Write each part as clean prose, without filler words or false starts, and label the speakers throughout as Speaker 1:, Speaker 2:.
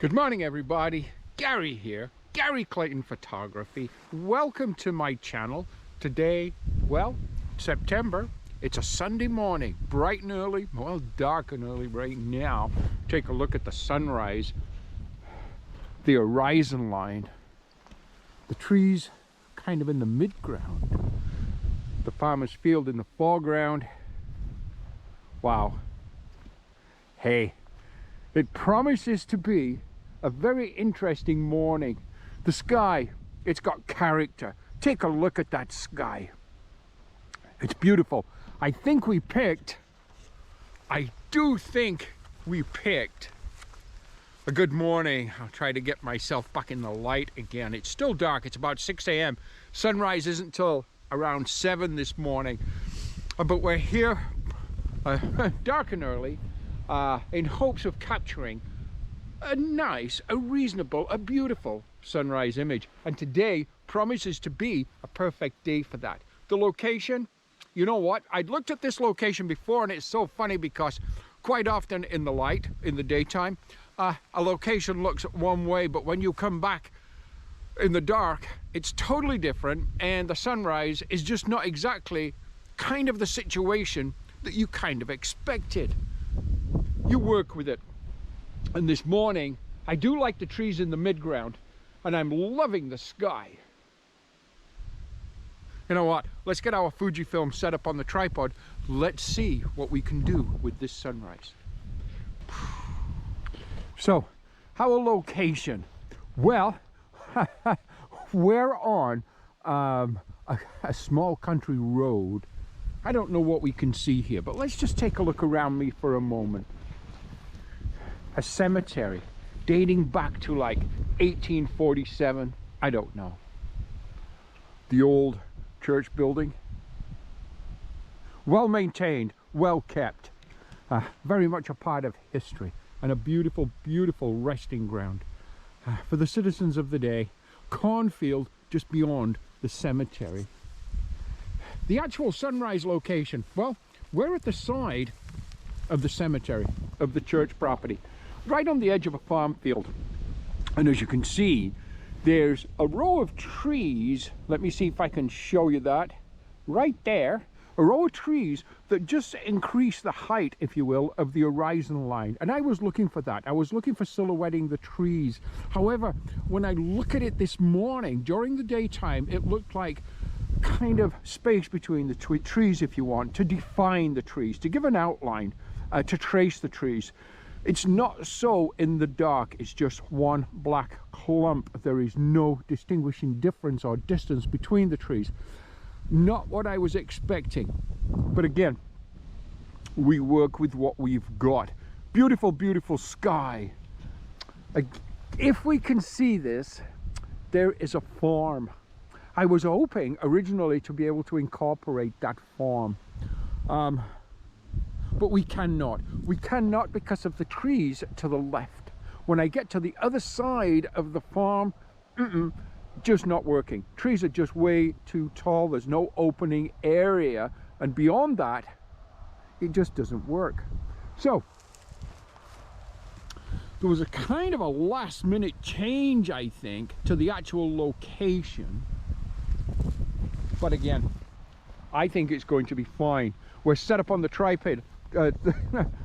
Speaker 1: Good morning, everybody. Gary here, Gary Clayton Photography. Welcome to my channel. Today, well, September. It's a Sunday morning, bright and early, well, dark and early right now. Take a look at the sunrise, the horizon line, the trees kind of in the mid-ground, the farmer's field in the foreground. Wow. Hey, it promises to be a very interesting morning. The sky, it's got character. Take a look at that sky. It's beautiful. I do think we picked a good morning. I'll try to get myself back in the light again. It's still dark. It's about 6 a.m. Sunrise isn't till around 7 this morning. But we're here dark and early in hopes of capturing a nice, a reasonable, a beautiful sunrise image. And today promises to be a perfect day for that. The location, you know what? I'd looked at this location before, and it's so funny because quite often in the light, in the daytime, a location looks one way, but when you come back in the dark, it's totally different, and the sunrise is just not exactly kind of the situation that you kind of expected. You work with it. And this morning, I do like the trees in the mid-ground, and I'm loving the sky. You know what? Let's get our Fujifilm set up on the tripod. Let's see what we can do with this sunrise. So, our location. Well, we're on a small country road. I don't know what we can see here, but let's just take a look around me for a moment. A cemetery dating back to like 1847. I don't know. The old church building. Well maintained, well kept. Very much a part of history, and a beautiful, beautiful resting ground for the citizens of the day. Cornfield just beyond the cemetery. The actual sunrise location, well, we're at the side of the cemetery, of the church property, right on the edge of a farm field. And as you can see, there's a row of trees. Let me see if I can show you that. Right there, a row of trees that just increase the height, if you will, of the horizon line. And I was looking for that. I was looking for silhouetting the trees. However, when I look at it this morning, during the daytime, it looked like kind of space between the trees, if you want, to define the trees, to give an outline, to trace the trees. It's not so in the dark. It's just one black clump. There is no distinguishing difference or distance between the trees. Not what I was expecting. But again, we work with what we've got. Beautiful, beautiful sky. If we can see this, there is a farm. I was hoping originally to be able to incorporate that farm. But we cannot. We cannot because of the trees to the left. When I get to the other side of the farm, just not working. Trees are just way too tall. There's no opening area. And beyond that, it just doesn't work. So, there was a kind of a last minute change, I think, to the actual location. But again, I think it's going to be fine. We're set up on the tripod.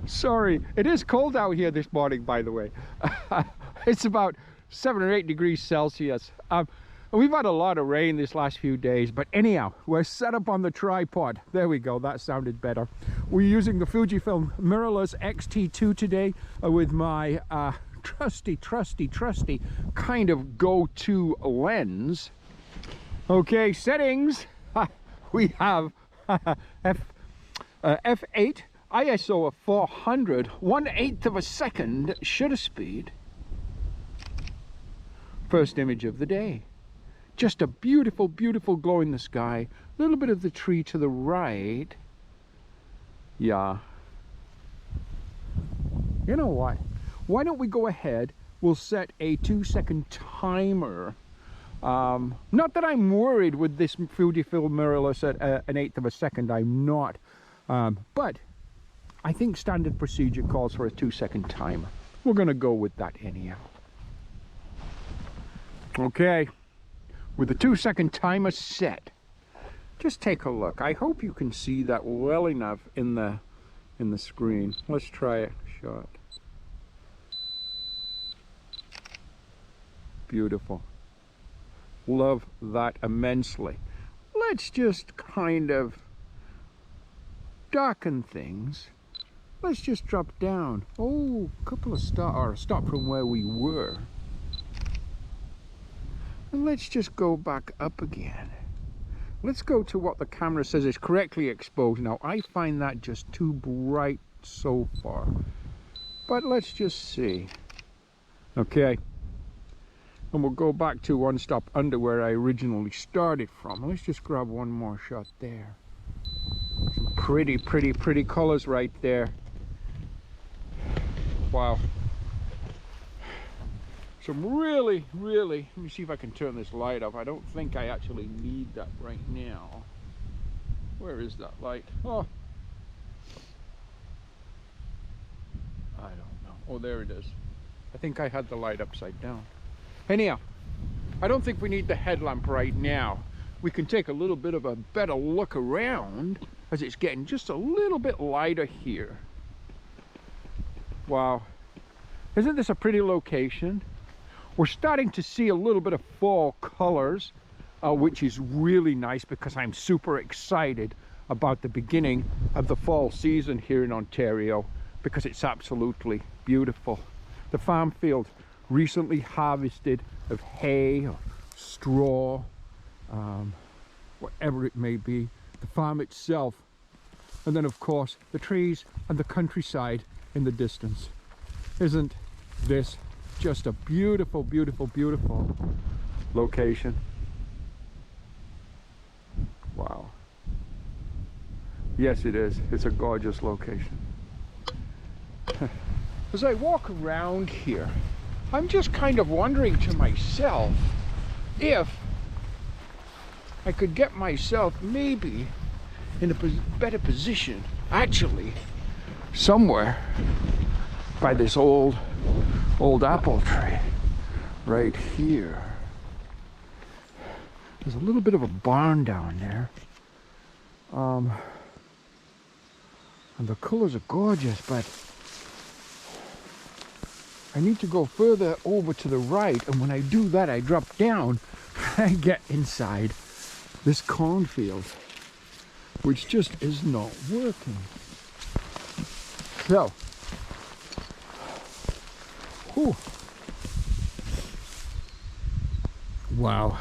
Speaker 1: Sorry, it is cold out here this morning, by the way. It's about 7 or 8 degrees Celsius. We've had a lot of rain this last few days, but anyhow, we're set up on the tripod. There we go, that sounded better. We're using the Fujifilm Mirrorless X-T2 today with my trusty kind of go-to lens. Okay, settings. We have f8, ISO of 400, 1/8 of a second shutter speed. First image of the day. Just a beautiful, beautiful glow in the sky. A little bit of the tree to the right. Yeah. You know what? Why don't we go ahead? We'll set a 2-second timer. Not that I'm worried with this Fujifilm mirrorless at 1/8 of a second. I'm not. But I think standard procedure calls for a 2-second timer. We're going to go with that anyhow. Okay, with the 2-second timer set, just take a look. I hope you can see that well enough in the screen. Let's try a shot. Beautiful. Love that immensely. Let's just kind of darken things. Let's just drop down. Oh, a couple of stop from where we were. And let's just go back up again. Let's go to what the camera says is correctly exposed. Now, I find that just too bright so far. But let's just see. Okay. And we'll go back to one stop under where I originally started from. Let's just grab one more shot there. Some pretty, pretty, pretty colors right there. Wow. Some really, really, let me see if I can turn this light off. I don't think I actually need that right now. Where is that light? Oh. I don't know. Oh, there it is. I think I had the light upside down. Anyhow, I don't think we need the headlamp right now. We can take a little bit of a better look around as it's getting just a little bit lighter here. Wow. Isn't this a pretty location? We're starting to see a little bit of fall colors, which is really nice because I'm super excited about the beginning of the fall season here in Ontario because it's absolutely beautiful. The farm field recently harvested of hay or straw, whatever it may be, the farm itself, and then of course the trees and the countryside in the distance. Isn't this just a beautiful, beautiful, beautiful location? Wow. Yes, it is. It's a gorgeous location. As I walk around here, I'm just kind of wondering to myself if I could get myself maybe in a better position, actually, somewhere by this old apple tree right here. There's a little bit of a barn down there. And the colors are gorgeous, but I need to go further over to the right, and when I do that, I drop down and I get inside this cornfield, which just is not working. So, whew. Wow,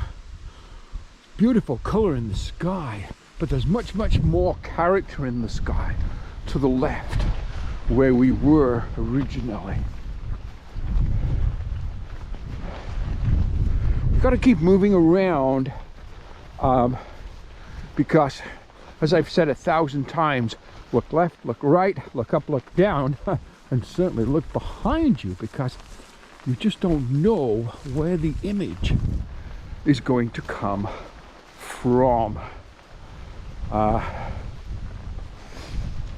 Speaker 1: beautiful color in the sky, but there's much, much more character in the sky to the left where we were originally. We've got to keep moving around because, as I've said 1,000 times, look left, look right, look up, look down, and certainly look behind you, because you just don't know where the image is going to come from.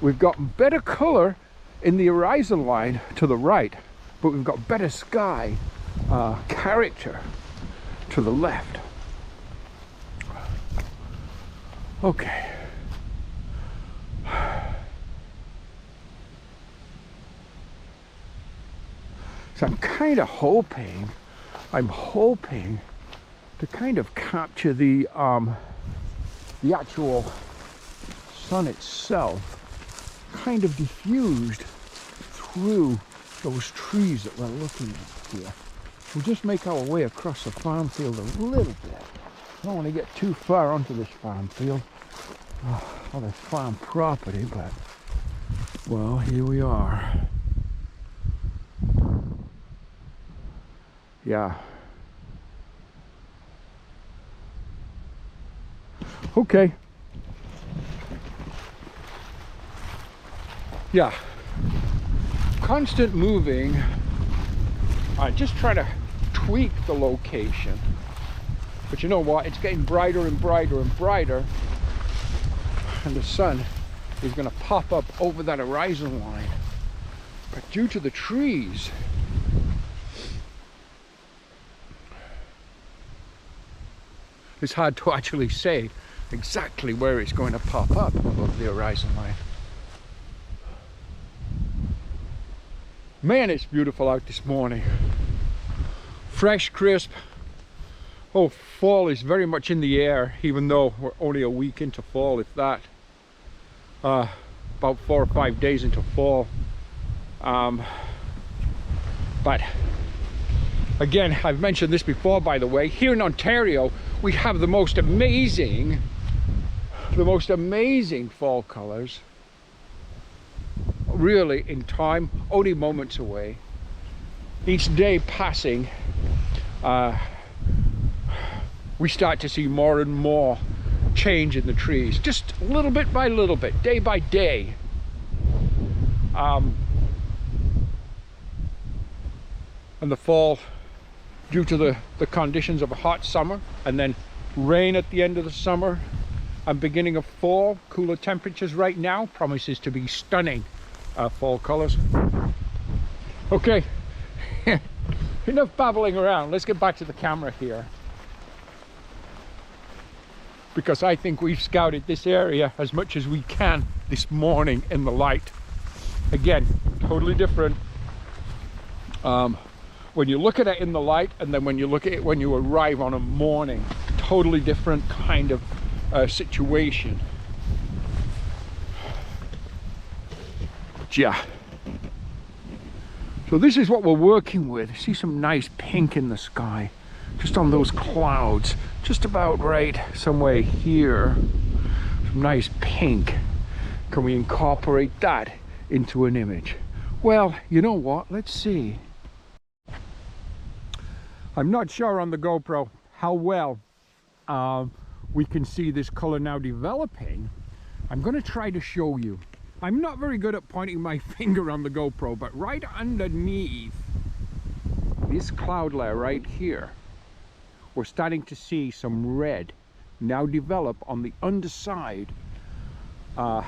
Speaker 1: We've got better color in the horizon line to the right, but we've got better sky character to the left. Okay. So I'm kind of hoping, to kind of capture the actual sun itself kind of diffused through those trees that we're looking at here. We'll just make our way across the farm field a little bit. I don't want to get too far onto this farm field, or the farm property, but, well, here we are. Yeah. Okay. Yeah. Constant moving. I just try to tweak the location. But you know what? It's getting brighter and brighter and brighter. And the sun is going to pop up over that horizon line. But due to the trees, it's hard to actually say exactly where it's going to pop up above the horizon line. Man, it's beautiful out this morning. Fresh, crisp. Oh, fall is very much in the air, even though we're only a week into fall, if that. About 4 or 5 days into fall. But again, I've mentioned this before, by the way, here in Ontario, we have the most amazing fall colors. Really, in time, only moments away. Each day passing, we start to see more and more change in the trees, just little bit by little bit, day by day. And the fall, due to the conditions of a hot summer and then rain at the end of the summer and beginning of fall, cooler temperatures right now, promises to be stunning fall colors. Okay, enough babbling around. Let's get back to the camera here, because I think we've scouted this area as much as we can this morning in the light. Again, totally different when you look at it in the light, and then when you look at it when you arrive on a morning. Totally different kind of situation. Yeah. So this is what we're working with. See some nice pink in the sky, just on those clouds, just about right somewhere here. Some nice pink. Can we incorporate that into an image? Well, you know what? Let's see. I'm not sure on the GoPro how well we can see this color now developing. I'm going to try to show you. I'm not very good at pointing my finger on the GoPro, but right underneath this cloud layer right here, we're starting to see some red now develop on the underside of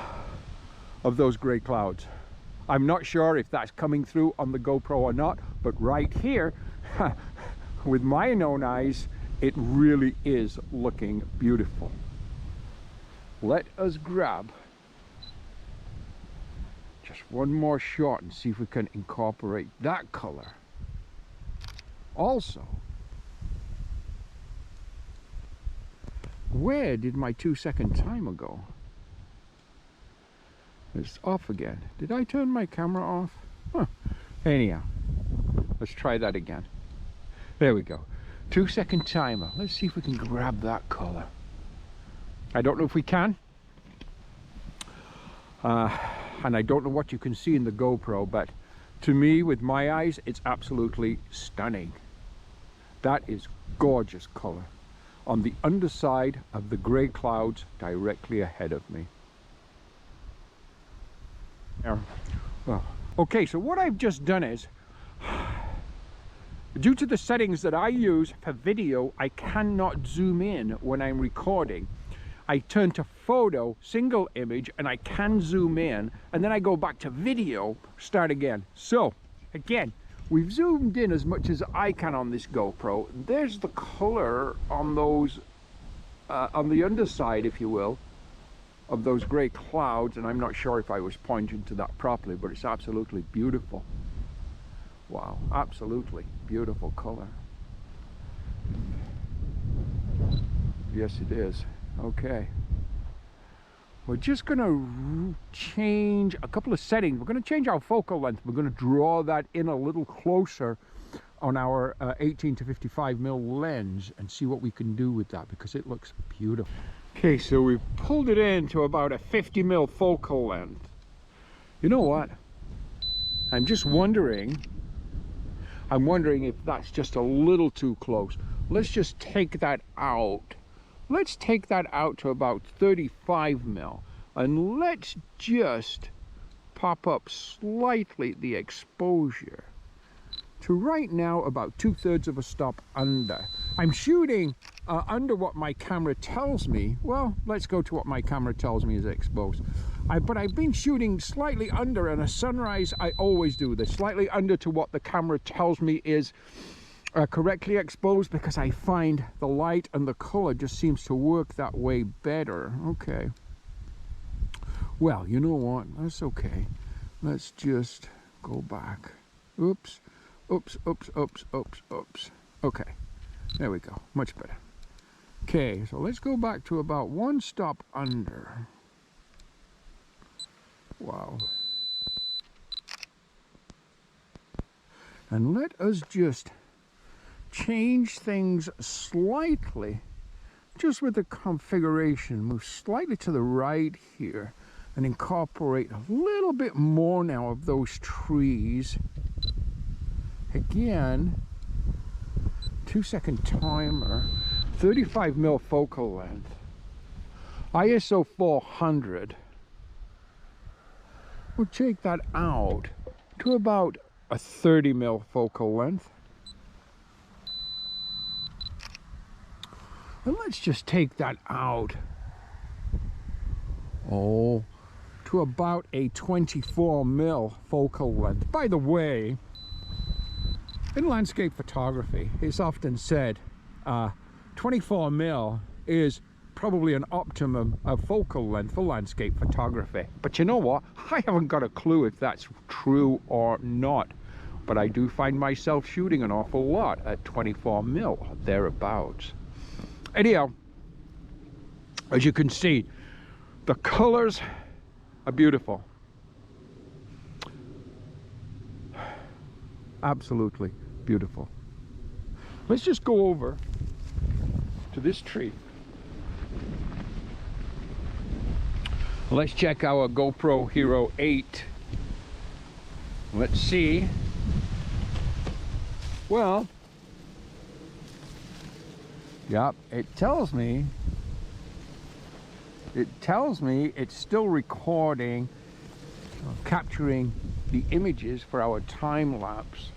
Speaker 1: those gray clouds. I'm not sure if that's coming through on the GoPro or not, but right here, with my own eyes, it really is looking beautiful. Let us grab just one more shot and see if we can incorporate that color. Also, where did my 2-second timer go? It's off again. Did I turn my camera off? Huh. Anyhow, let's try that again. There we go. 2-second timer. Let's see if we can grab that color. I don't know if we can. And I don't know what you can see in the GoPro, but to me, with my eyes, it's absolutely stunning. That is gorgeous color on the underside of the gray clouds directly ahead of me. Well, okay, so what I've just done is, due to the settings that I use for video, I cannot zoom in when I'm recording. I turn to photo, single image, and I can zoom in, and then I go back to video, start again. So, again, we've zoomed in as much as I can on this GoPro. There's the color on those, on the underside, if you will, of those gray clouds, and I'm not sure if I was pointing to that properly, but it's absolutely beautiful. Wow, absolutely beautiful color. Yes, it is. Okay. We're just going to change a couple of settings. We're going to change our focal length. We're going to draw that in a little closer on our 18 to 55mm lens and see what we can do with that, because it looks beautiful. Okay, so we've pulled it in to about a 50mm focal length. You know what? I'm wondering if that's just a little too close. Let's just take that out. Let's take that out to about 35mm, and let's just pop up slightly the exposure to right now about 2/3 of a stop under. I'm shooting under what my camera tells me. Well, let's go to what my camera tells me is exposed. But I've been shooting slightly under, and a sunrise, I always do this, slightly under to what the camera tells me is correctly exposed, because I find the light and the color just seems to work that way better. Okay. Well, you know what? That's okay. Let's just go back. Oops. Oops, oops, oops, oops, oops. Okay. There we go. Much better. Okay, so let's go back to about one stop under. Wow. And let us just change things slightly, just with the configuration. Move slightly to the right here and incorporate a little bit more now of those trees. Again, 2-second timer, 35mm focal length, ISO 400. We'll take that out to about a 30mm focal length. And let's just take that out, to about a 24mm focal length. By the way, in landscape photography, it's often said 24mm is probably an optimum of focal length for landscape photography. But you know what? I haven't got a clue if that's true or not. But I do find myself shooting an awful lot at 24mm, thereabouts. Anyhow, as you can see, the colors are beautiful. Absolutely beautiful. Let's just go over to this tree. Let's check our GoPro Hero 8. Let's see. Well, yep, it tells me it's still recording, capturing the images for our time lapse.